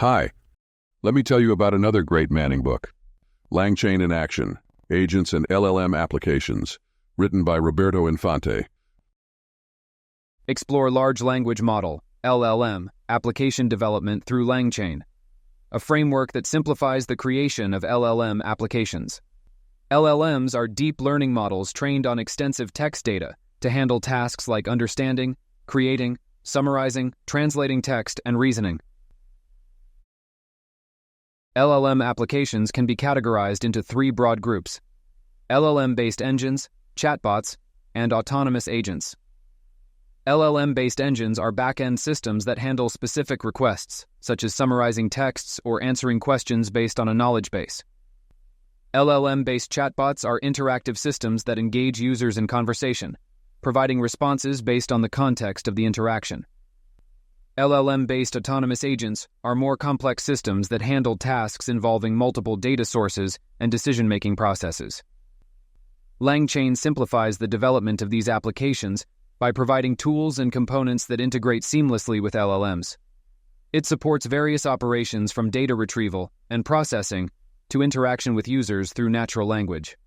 Hi, let me tell you about another great Manning book, LangChain in Action, Agents and LLM Applications, written by Roberto Infante. Explore Large Language Model, LLM, application development through LangChain, a framework that simplifies the creation of LLM applications. LLMs are deep learning models trained on extensive text data to handle tasks like understanding, creating, summarizing, translating text, and reasoning. LLM applications can be categorized into three broad groups: LLM-based engines, chatbots, and autonomous agents. LLM-based engines are back-end systems that handle specific requests, such as summarizing texts or answering questions based on a knowledge base. LLM-based chatbots are interactive systems that engage users in conversation, providing responses based on the context of the interaction. LLM-based autonomous agents are more complex systems that handle tasks involving multiple data sources and decision-making processes. LangChain simplifies the development of these applications by providing tools and components that integrate seamlessly with LLMs. It supports various operations from data retrieval and processing to interaction with users through natural language.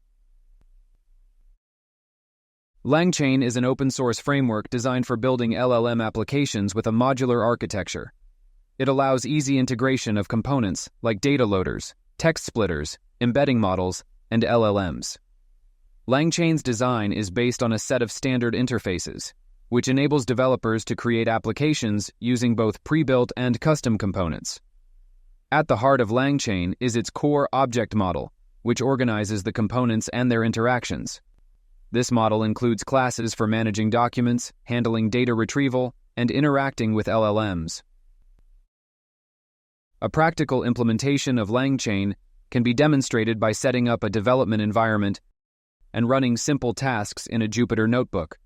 LangChain is an open-source framework designed for building LLM applications with a modular architecture. It allows easy integration of components like data loaders, text splitters, embedding models, and LLMs. LangChain's design is based on a set of standard interfaces, which enables developers to create applications using both pre-built and custom components. At the heart of LangChain is its core object model, which organizes the components and their interactions. This model includes classes for managing documents, handling data retrieval, and interacting with LLMs. A practical implementation of LangChain can be demonstrated by setting up a development environment and running simple tasks in a Jupyter notebook.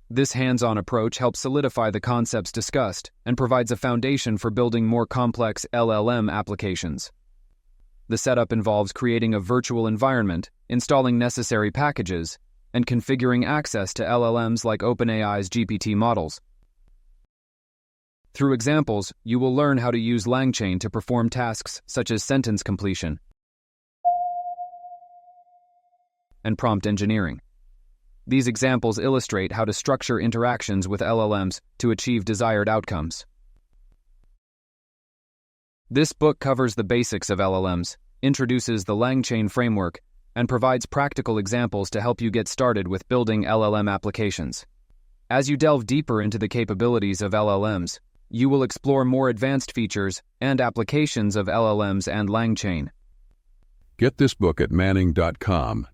This hands-on approach helps solidify the concepts discussed and provides a foundation for building more complex LLM applications. The setup involves creating a virtual environment, installing necessary packages, and configuring access to LLMs like OpenAI's GPT models. Through examples, you will learn how to use LangChain to perform tasks such as sentence completion and prompt engineering. These examples illustrate how to structure interactions with LLMs to achieve desired outcomes. This book covers the basics of LLMs, introduces the LangChain framework, and provides practical examples to help you get started with building LLM applications. As you delve deeper into the capabilities of LLMs, you will explore more advanced features and applications of LLMs and LangChain. Get this book at manning.com